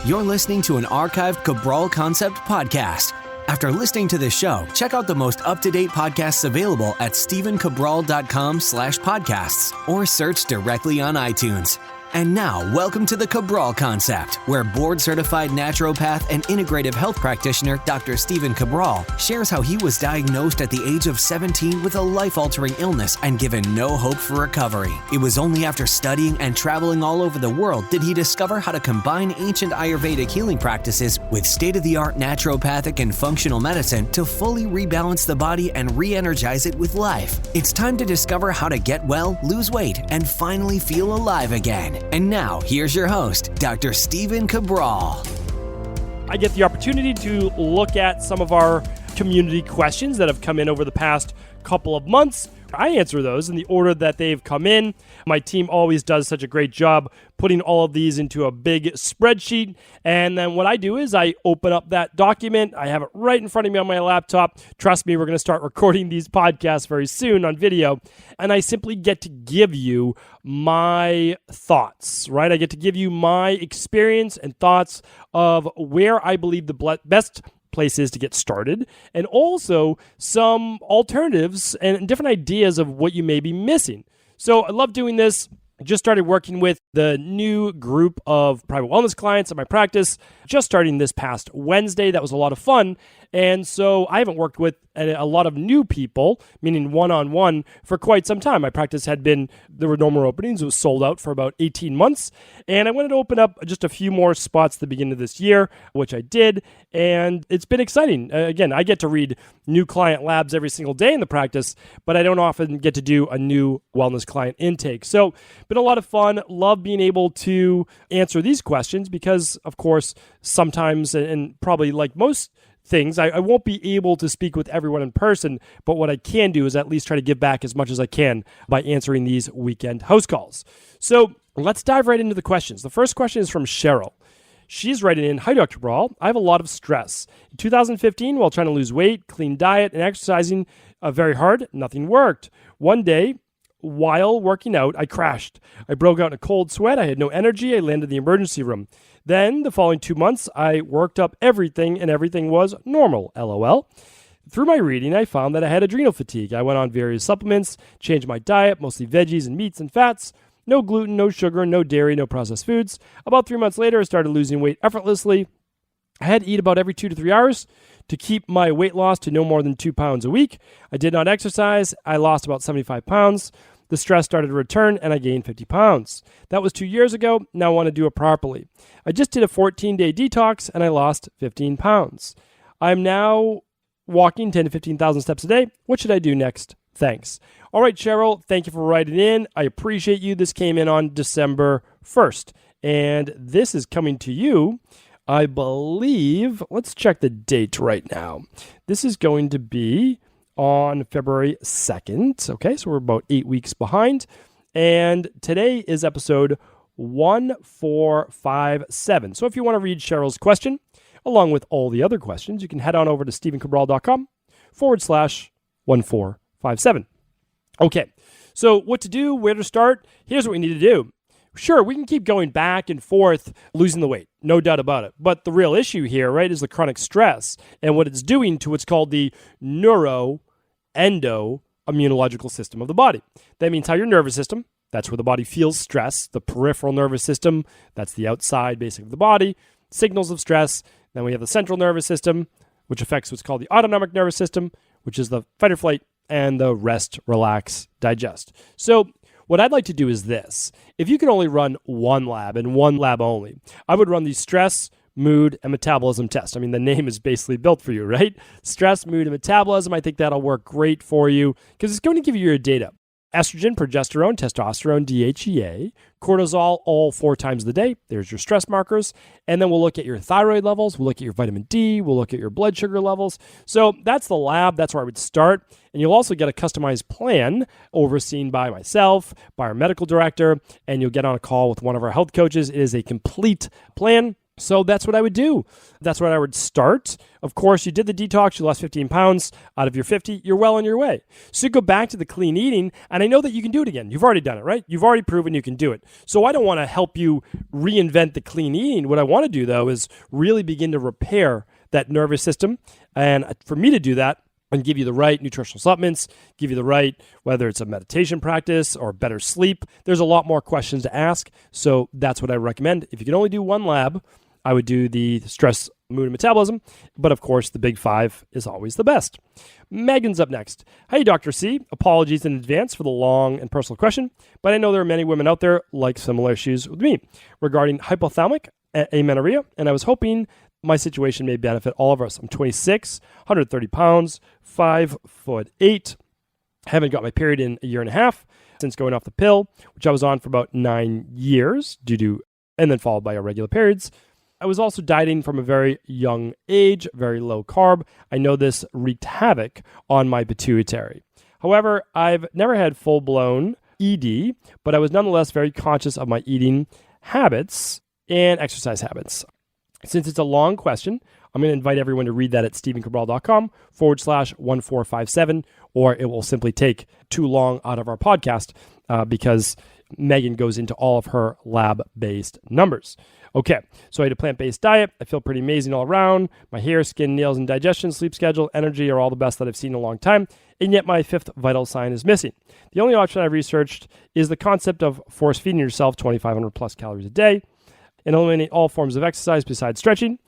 You're listening to an archived Cabral Concept podcast. After listening to this show, check out the most up-to-date podcasts available at stephencabral.com/podcasts or search directly on iTunes. And now, welcome to the Cabral Concept, where board-certified naturopath and integrative health practitioner Dr. Stephen Cabral shares how he was diagnosed at the age of 17 with a life-altering illness and given no hope for recovery. It was only after studying and traveling all over the world did he discover how to combine ancient Ayurvedic healing practices with state-of-the-art naturopathic and functional medicine to fully rebalance the body and re-energize it with life. It's time to discover how to get well, lose weight, and finally feel alive again. And now, here's your host, Dr. Stephen Cabral. I get the opportunity to look at some of our community questions that have come in over the past couple of months. I answer those in the order that they've come in. My team always does such a great job putting all of these into a big spreadsheet. And then what I do is I open up that document. I have it right in front of me on my laptop. Trust me, we're going to start recording these podcasts very soon on video. And I simply get to give you my thoughts, right? I get to give you my experience and thoughts of where I believe the best places to get started, and also some alternatives and different ideas of what you may be missing. So I love doing this. I just started working with the new group of private wellness clients at my practice, just starting this past Wednesday. That was a lot of fun. And so I haven't worked with a lot of new people, meaning one-on-one, for quite some time. My practice there were no more openings. It was sold out for about 18 months. And I wanted to open up just a few more spots at the beginning of this year, which I did. And it's been exciting. Again, I get to read new client labs every single day in the practice, but I don't often get to do a new wellness client intake. So been a lot of fun. Love being able to answer these questions because, of course, sometimes, and probably like most things, I won't be able to speak with everyone in person, but what I can do is at least try to give back as much as I can by answering these weekend house calls. So let's dive right into the questions. The first question is from Cheryl. She's writing in, "Hi, Dr. Brawl. I have a lot of stress. In 2015, while trying to lose weight, clean diet, and exercising very hard, nothing worked. One day, while working out, I crashed. I broke out in a cold sweat. I had no energy. I landed in the emergency room. Then, the following 2 months, I worked up everything, and everything was normal, LOL. Through my reading, I found that I had adrenal fatigue. I went on various supplements, changed my diet, mostly veggies and meats and fats. No gluten, no sugar, no dairy, no processed foods. About 3 months later, I started losing weight effortlessly. I had to eat about every 2 to 3 hours to keep my weight loss to no more than 2 pounds a week. I did not exercise. I lost about 75 pounds. The stress started to return, and I gained 50 pounds. That was 2 years ago. Now I want to do it properly. I just did a 14-day detox, and I lost 15 pounds. I'm now walking 10 to 15,000 steps a day. What should I do next? Thanks." All right, Cheryl, thank you for writing in. I appreciate you. This came in on December 1st, and this is coming to you, I believe. Let's check the date right now. This is going to be on February 2nd. Okay, so we're about 8 weeks behind. And today is episode 1457. So if you want to read Cheryl's question, along with all the other questions, you can head on over to stephencabral.com/1457. Okay, so what to do, where to start? Here's what we need to do. Sure, we can keep going back and forth, losing the weight, no doubt about it. But the real issue here, right, is the chronic stress and what it's doing to what's called the neuroendoimmunological system of the body. That means how your nervous system, that's where the body feels stress, the peripheral nervous system, that's the outside basically of the body, signals of stress. Then we have the central nervous system, which affects what's called the autonomic nervous system, which is the fight or flight, and the rest, relax, digest. So what I'd like to do is this. If you could only run one lab and one lab only, I would run the stress, mood, and metabolism test. I mean, the name is basically built for you, right? Stress, mood, and metabolism. I think that'll work great for you because it's going to give you your data. Estrogen, progesterone, testosterone, DHEA, cortisol, all 4 times a day. There's your stress markers. And then we'll look at your thyroid levels. We'll look at your vitamin D. We'll look at your blood sugar levels. So that's the lab. That's where I would start. And you'll also get a customized plan overseen by myself, by our medical director, and you'll get on a call with one of our health coaches. It is a complete plan. So that's what I would do. That's what I would start. Of course, you did the detox, you lost 15 pounds out of your 50, you're well on your way. So you go back to the clean eating, and I know that you can do it again. You've already done it, right? You've already proven you can do it. So I don't want to help you reinvent the clean eating. What I want to do, though, is really begin to repair that nervous system. And for me to do that, and give you the right nutritional supplements, give you the right, whether it's a meditation practice or better sleep. There's a lot more questions to ask. So that's what I recommend. If you can only do one lab, I would do the stress, mood, and metabolism. But of course, the big five is always the best. Megan's up next. Hey, Dr. C. Apologies in advance for the long and personal question, but I know there are many women out there like similar issues with me regarding hypothalamic amenorrhea, and I was hoping my situation may benefit all of us. I'm 26, 130 pounds, 5'8". Haven't got my period in a year and a half since going off the pill, which I was on for about 9 years and then followed by irregular periods. I was also dieting from a very young age, very low carb. I know this wreaked havoc on my pituitary. However, I've never had full-blown ED, but I was nonetheless very conscious of my eating habits and exercise habits. Since it's a long question, I'm going to invite everyone to read that at stephencabral.com/1457, or it will simply take too long out of our podcast because Megan goes into all of her lab-based numbers. Okay, so I had a plant-based diet. I feel pretty amazing all around. My hair, skin, nails, and digestion, sleep schedule, energy are all the best that I've seen in a long time, and yet my fifth vital sign is missing. The only option I've researched is the concept of force feeding yourself 2,500 plus calories a day and eliminate all forms of exercise besides stretching.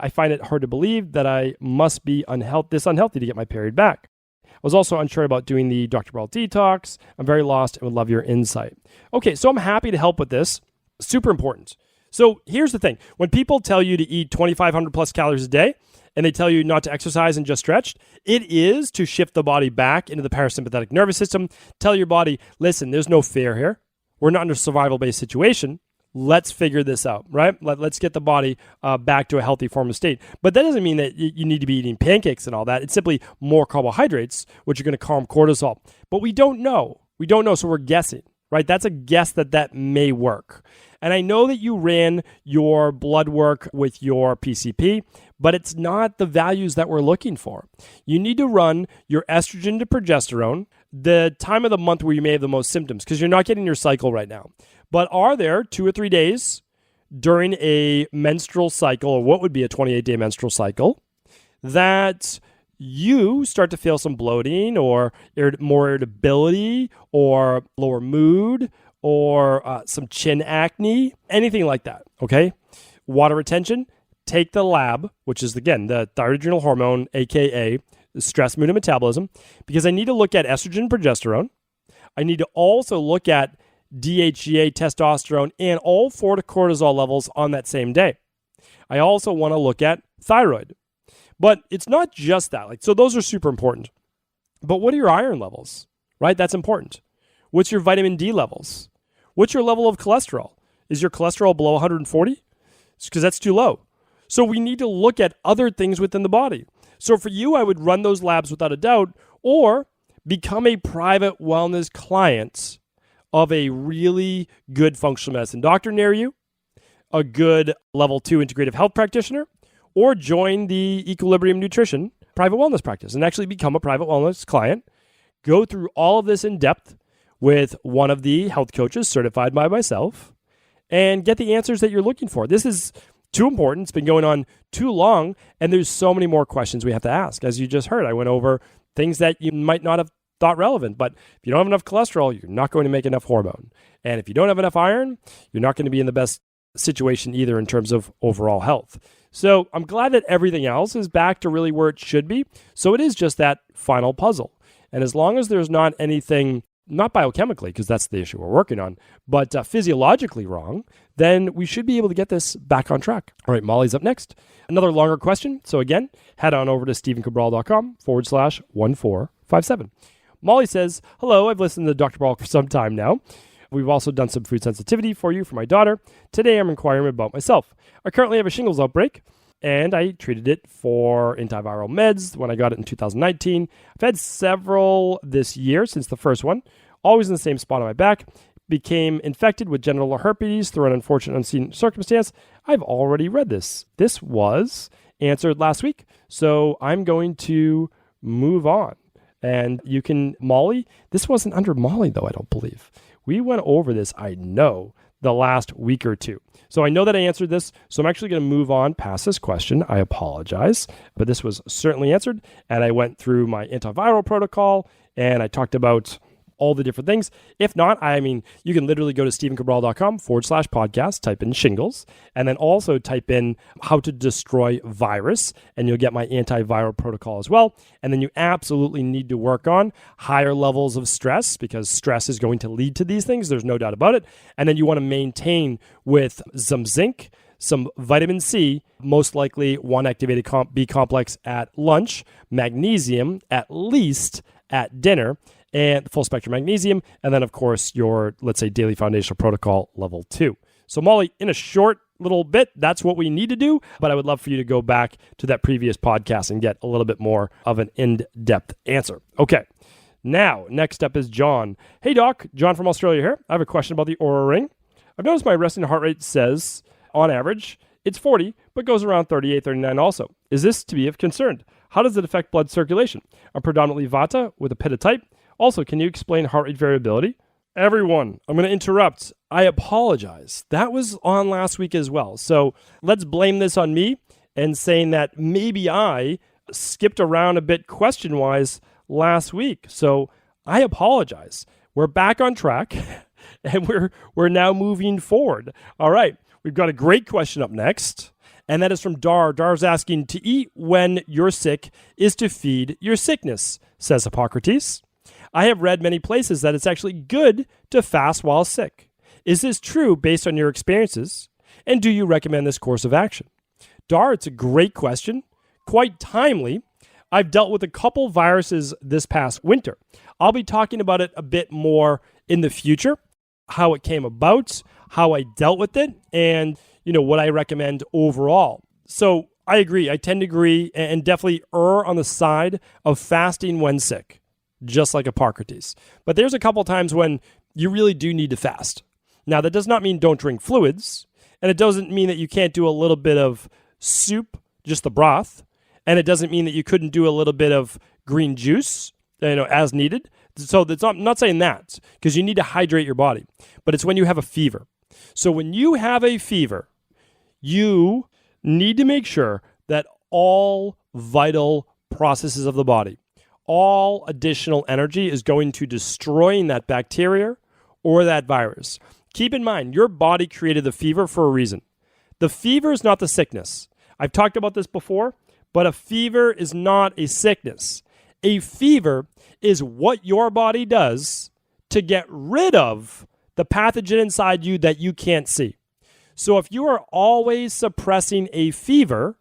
I find it hard to believe that I must be this unhealthy to get my period back. I was also unsure about doing the Dr. Cabral detox. I'm very lost and would love your insight. Okay, so I'm happy to help with this. Super important. So here's the thing. When people tell you to eat 2,500 plus calories a day, and they tell you not to exercise and just stretch, it is to shift the body back into the parasympathetic nervous system. Tell your body, listen, there's no fear here. We're not in a survival-based situation. Let's figure this out, right? Let's get the body back to a healthy form of state. But that doesn't mean that you need to be eating pancakes and all that. It's simply more carbohydrates, which are going to calm cortisol. But we don't know. We don't know, so we're guessing, right? That's a guess that may work. And I know that you ran your blood work with your PCP, but it's not the values that we're looking for. You need to run your estrogen to progesterone, the time of the month where you may have the most symptoms, because you're not getting your cycle right now. But are there 2 or 3 days during a menstrual cycle, or what would be a 28-day menstrual cycle, that you start to feel some bloating or more irritability or lower mood or some chin acne, anything like that, okay? Water retention, take the lab, which is, again, the thyroid adrenal hormone, a.k.a. stress, mood, and metabolism, because I need to look at estrogen and progesterone. I need to also look at DHEA, testosterone, and all 4 cortisol levels on that same day. I also want to look at thyroid. But it's not just that. So those are super important. But what are your iron levels, right? That's important. What's your vitamin D levels? What's your level of cholesterol? Is your cholesterol below 140? Because that's too low. So we need to look at other things within the body. So for you, I would run those labs without a doubt, or become a private wellness client of a really good functional medicine doctor near you, a good level 2 integrative health practitioner, or join the Equilibrium Nutrition private wellness practice and actually become a private wellness client. Go through all of this in depth with one of the health coaches certified by myself and get the answers that you're looking for. This is too important. It's been going on too long, and there's so many more questions we have to ask. As you just heard, I went over things that you might not have thought relevant, but if you don't have enough cholesterol, you're not going to make enough hormone. And if you don't have enough iron, you're not going to be in the best situation either in terms of overall health. So I'm glad that everything else is back to really where it should be. So it is just that final puzzle. And as long as there's not anything, not biochemically, because that's the issue we're working on, but physiologically wrong, then we should be able to get this back on track. All right, Molly's up next. Another longer question. So again, head on over to stephencabral.com/1457. Molly says, hello, I've listened to Dr. Cabral for some time now. We've also done some food sensitivity for you for my daughter. Today, I'm inquiring about myself. I currently have a shingles outbreak, and I treated it for antiviral meds when I got it in 2019. I've had several this year since the first one, always in the same spot on my back. became infected with genital herpes through an unfortunate unseen circumstance. I've already read this. This was answered last week. So I'm going to move on. And you can, Molly, this wasn't under Molly though, I don't believe. We went over this, I know, the last week or two. So I know that I answered this, so I'm actually going to move on past this question. I apologize, but this was certainly answered. And I went through my antiviral protocol and I talked about all the different things. If not, you can literally go to stephencabral.com/podcast, type in shingles, and then also type in how to destroy virus, and you'll get my antiviral protocol as well. And then you absolutely need to work on higher levels of stress, because stress is going to lead to these things. There's no doubt about it. And then you want to maintain with some zinc, some vitamin C, most likely one activated B complex at lunch, magnesium at least at dinner, and full spectrum magnesium, and then of course your, let's say, daily foundational protocol level 2. So Molly, in a short little bit, that's what we need to do, but I would love for you to go back to that previous podcast and get a little bit more of an in-depth answer. Okay, now next up is John. Hey doc, John from Australia here. I have a question about the Oura Ring. I've noticed my resting heart rate says, on average, it's 40, but goes around 38, 39 also. Is this to be of concern? How does it affect blood circulation? I'm predominantly Vata with a Pitta type. Also, can you explain heart rate variability? Everyone, I'm going to interrupt. I apologize. That was on last week as well. So let's blame this on me and saying that maybe I skipped around a bit question-wise last week. So I apologize. We're back on track and we're now moving forward. All right. We've got a great question up next. And that is from Dar. Dar's asking, to eat when you're sick is to feed your sickness, says Hippocrates. I have read many places that it's actually good to fast while sick. Is this true based on your experiences? And do you recommend this course of action? Dar, it's a great question, quite timely. I've dealt with a couple viruses this past winter. I'll be talking about it a bit more in the future, how it came about, how I dealt with it, and what I recommend overall. So I agree. I tend to agree and definitely err on the side of fasting when sick, just like Hippocrates. But there's a couple times when you really do need to fast. Now, that does not mean don't drink fluids, and it doesn't mean that you can't do a little bit of soup, just the broth, and it doesn't mean that you couldn't do a little bit of green juice, as needed. So I'm not saying that, because you need to hydrate your body, but it's when you have a fever. So when you have a fever, you need to make sure that all vital processes of the body, all additional energy is going to destroying that bacteria or that virus. Keep in mind, your body created the fever for a reason. The fever is not the sickness. I've talked about this before, but a fever is not a sickness. A fever is what your body does to get rid of the pathogen inside you that you can't see. So if you are always suppressing a fever,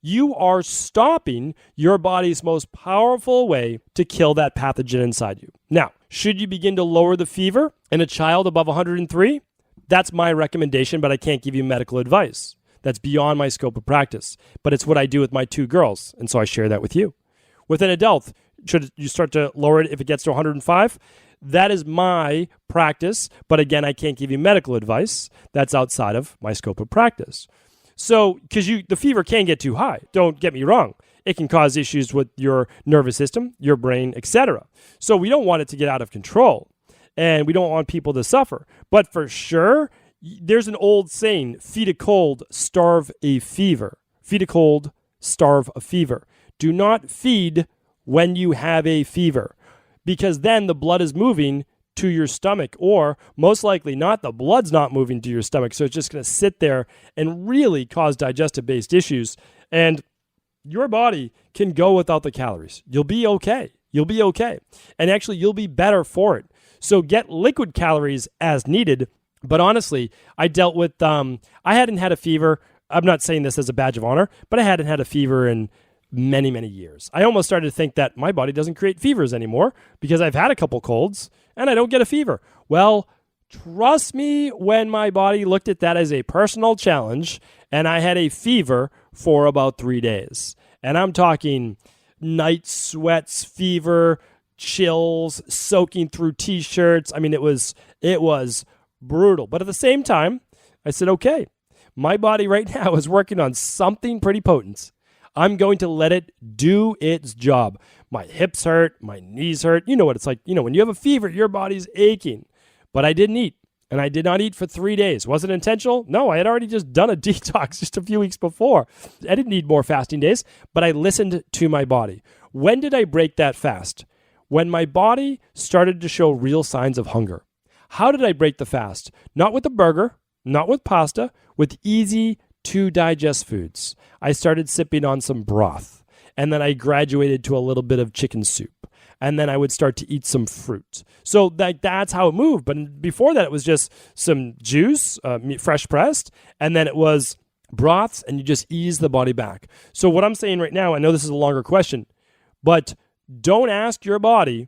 you are stopping your body's most powerful way to kill that pathogen inside you. Now, should you begin to lower the fever in a child above 103? That's my recommendation, but I can't give you medical advice. That's beyond my scope of practice. But it's what I do with my 2 girls, and so I share that with you. With an adult, should you start to lower it if it gets to 105? That is my practice, but again, I can't give you medical advice. That's outside of my scope of practice. So, because the fever can get too high, don't get me wrong. It can cause issues with your nervous system, your brain, etc. So we don't want it to get out of control, and we don't want people to suffer. But for sure, there's an old saying, feed a cold, starve a fever. Feed a cold, starve a fever. Do not feed when you have a fever, because then the blood is moving to your stomach, or most likely not, the blood's not moving to your stomach. So it's just going to sit there and really cause digestive-based issues. And your body can go without the calories. You'll be okay. You'll be okay. And actually, you'll be better for it. So get liquid calories as needed. But honestly, I dealt with, I hadn't had a fever. I'm not saying this as a badge of honor, but I hadn't had a fever in many, many years. I almost started to think that my body doesn't create fevers anymore because I've had a couple colds and I don't get a fever. Well, trust me when my body looked at that as a personal challenge and I had a fever for about 3 days. And I'm talking night sweats, fever, chills, soaking through t-shirts. I mean, it was brutal. But at the same time, I said, okay, my body right now is working on something pretty potent. I'm going to let it do its job. My hips hurt, my knees hurt. You know what it's like. When you have a fever, your body's aching. But I didn't eat. And I did not eat for 3 days. Was it intentional? No, I had already just done a detox just a few weeks before. I didn't need more fasting days, but I listened to my body. When did I break that fast? When my body started to show real signs of hunger. How did I break the fast? Not with a burger, not with pasta, with easy to digest foods. I started sipping on some broth, and then I graduated to a little bit of chicken soup. And then I would start to eat some fruit. So that's how it moved. But before that, it was just some juice, fresh pressed, and then it was broths, and you just ease the body back. So what I'm saying right now, I know this is a longer question, but don't ask your body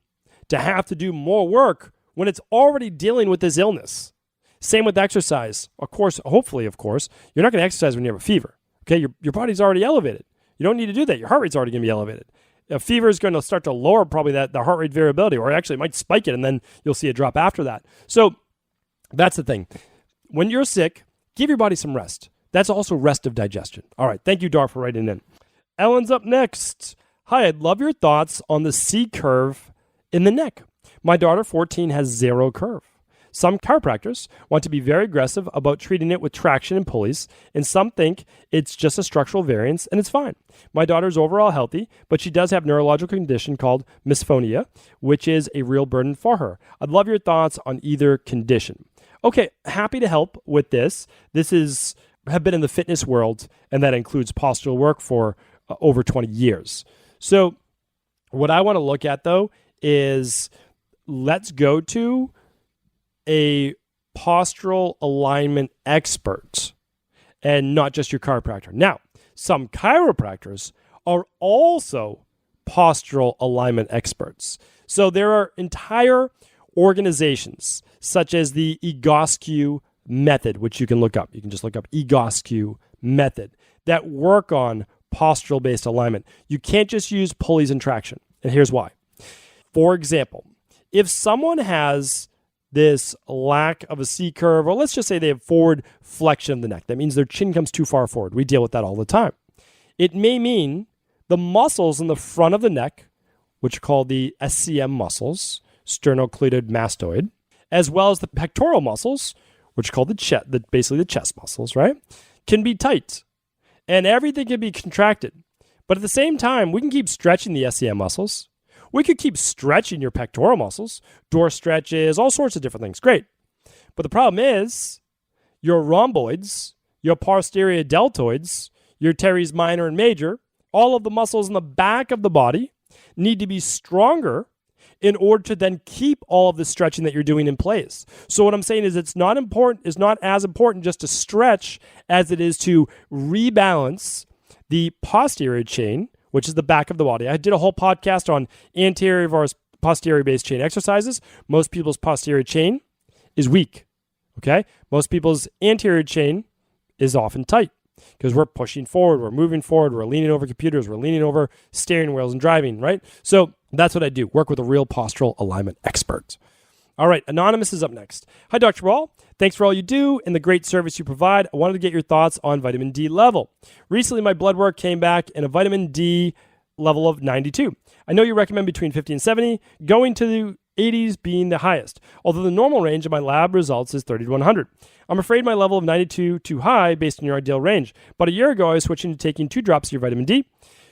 to have to do more work when it's already dealing with this illness. Same with exercise. Of course, hopefully, you're not going to exercise when you have a fever. Okay, your body's already elevated. You don't need to do that. Your heart rate's already going to be elevated. A fever is going to start to lower probably the heart rate variability, or actually it might spike it, and then you'll see a drop after that. So that's the thing. When you're sick, give your body some rest. That's also rest of digestion. All right. Thank you, Dar, for writing in. Ellen's up next. Hi, I'd love your thoughts on the C curve in the neck. My daughter, 14, has zero curve. Some chiropractors want to be very aggressive about treating it with traction and pulleys, and some think it's just a structural variance and it's fine. My daughter's overall healthy, but she does have a neurological condition called misophonia, which is a real burden for her. I'd love your thoughts on either condition. Okay, happy to help with this. Have been in the fitness world, and that includes postural work for over 20 years. So what I want to look at, though, is let's go to a postural alignment expert and not just your chiropractor. Now, some chiropractors are also postural alignment experts. So there are entire organizations such as the EGOSQ method, which you can look up. You can just look up EGOSQ method that work on postural-based alignment. You can't just use pulleys and traction. And here's why. For example, if someone has this lack of a C curve, or let's just say they have forward flexion of the neck. That means their chin comes too far forward. We deal with that all the time. It may mean the muscles in the front of the neck, which are called the SCM muscles, sternocleidomastoid, as well as the pectoral muscles, which are called basically the chest muscles, right, can be tight. And everything can be contracted. But at the same time, we can keep stretching the SCM muscles. We could keep stretching your pectoral muscles, door stretches, all sorts of different things. Great. But the problem is your rhomboids, your posterior deltoids, your teres minor and major, all of the muscles in the back of the body need to be stronger in order to then keep all of the stretching that you're doing in place. So what I'm saying is it's not as important just to stretch as it is to rebalance the posterior chain, which is the back of the body. I did a whole podcast on anterior versus posterior-based chain exercises. Most people's posterior chain is weak, okay? Most people's anterior chain is often tight because we're pushing forward, we're moving forward, we're leaning over computers, we're leaning over steering wheels and driving, right? So that's what I do, work with a real postural alignment expert. All right, Anonymous is up next. Hi, Dr. Ball. Thanks for all you do and the great service you provide. I wanted to get your thoughts on vitamin D level. Recently, my blood work came back in a vitamin D level of 92. I know you recommend between 50 and 70, going to the 80s being the highest, although the normal range of my lab results is 30 to 100. I'm afraid my level of 92 too high based on your ideal range. About a year ago, I was switching to taking 2 drops of your vitamin D.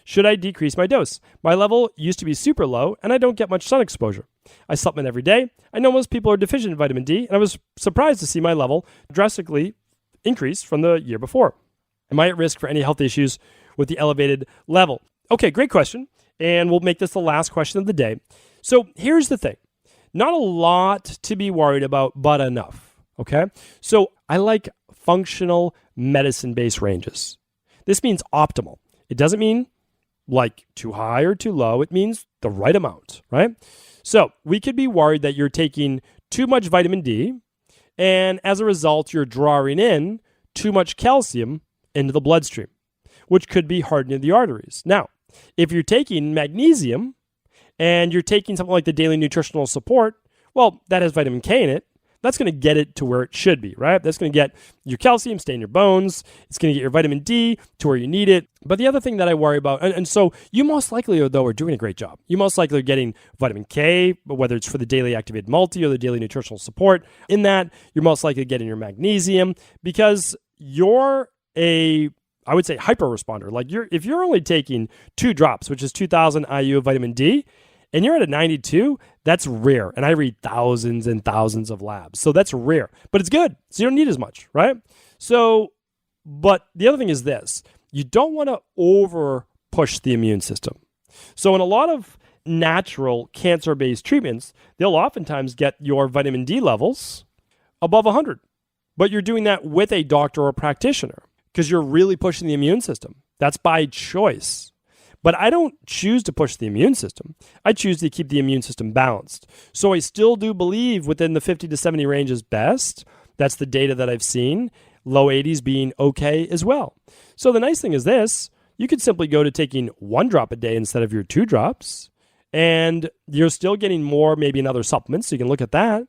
Should I decrease my dose? My level used to be super low, and I don't get much sun exposure. I supplement every day. I know most people are deficient in vitamin D, and I was surprised to see my level drastically increase from the year before. Am I at risk for any health issues with the elevated level? Okay, great question, and we'll make this the last question of the day. So here's the thing. Not a lot to be worried about, but enough, okay? So I like functional medicine-based ranges. This means optimal. It doesn't mean like too high or too low. It means the right amount, right? So we could be worried that you're taking too much vitamin D, and as a result, you're drawing in too much calcium into the bloodstream, which could be hardening the arteries. Now, if you're taking magnesium and you're taking something like the daily nutritional support, well, that has vitamin K in it. That's going to get it to where it should be, right? That's going to get your calcium, stay in your bones. It's going to get your vitamin D to where you need it. But the other thing that I worry about, and so you most likely, though, are doing a great job. You most likely are getting vitamin K, whether it's for the daily activated multi or the daily nutritional support. In that, you're most likely getting your magnesium because you're I would say hyper responder. Like if you're only taking 2 drops, which is 2,000 IU of vitamin D, and you're at a 92, that's rare. And I read thousands and thousands of labs. So that's rare, but it's good. So you don't need as much, right? So, but the other thing is this, you don't want to over push the immune system. So in a lot of natural cancer-based treatments, they'll oftentimes get your vitamin D levels above 100. But you're doing that with a doctor or practitioner because you're really pushing the immune system. That's by choice. But I don't choose to push the immune system. I choose to keep the immune system balanced. So I still do believe within the 50 to 70 range is best. That's the data that I've seen. Low 80s being okay as well. So the nice thing is this, you could simply go to taking 1 drop a day instead of your 2 drops, and you're still getting more, maybe in other supplements, so you can look at that,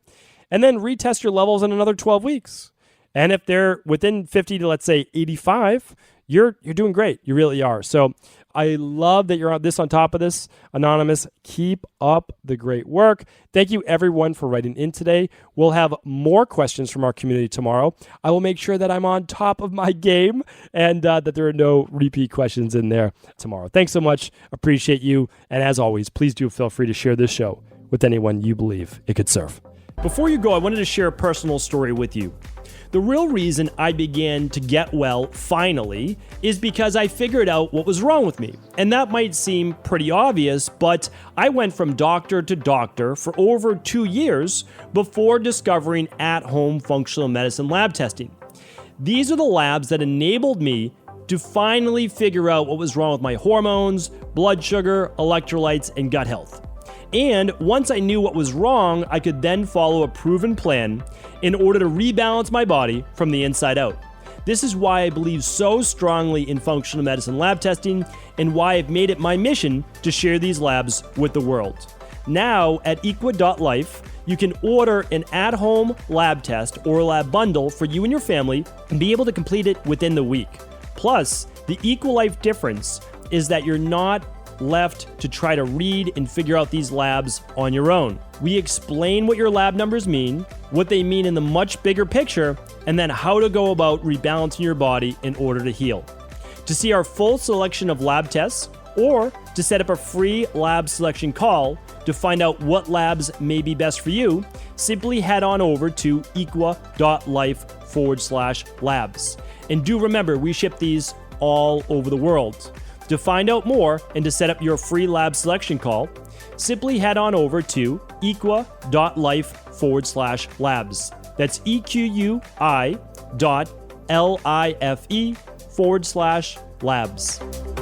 and then retest your levels in another 12 weeks. And if they're within 50 to, let's say, 85, you're doing great. You really are. So I love that you're on top of this, Anonymous. Keep up the great work. Thank you, everyone, for writing in today. We'll have more questions from our community tomorrow. I will make sure that I'm on top of my game and that there are no repeat questions in there tomorrow. Thanks so much. Appreciate you. And as always, please do feel free to share this show with anyone you believe it could serve. Before you go, I wanted to share a personal story with you. The real reason I began to get well finally is because I figured out what was wrong with me. And that might seem pretty obvious, but I went from doctor to doctor for over 2 years before discovering at-home functional medicine lab testing. These are the labs that enabled me to finally figure out what was wrong with my hormones, blood sugar, electrolytes, and gut health. And once I knew what was wrong, I could then follow a proven plan in order to rebalance my body from the inside out. This is why I believe so strongly in functional medicine lab testing and why I've made it my mission to share these labs with the world. Now at equa.life, you can order an at-home lab test or lab bundle for you and your family and be able to complete it within the week. Plus, the EquaLife difference is that you're not left to try to read and figure out these labs on your own. We explain what your lab numbers mean, what they mean in the much bigger picture, and then how to go about rebalancing your body in order to heal. To see our full selection of lab tests or to set up a free lab selection call to find out what labs may be best for you, simply head on over to equa.life/labs. And do remember, we ship these all over the world. To find out more and to set up your free lab selection call, simply head on over to equa.life/labs. That's EQUI.LIFE/labs.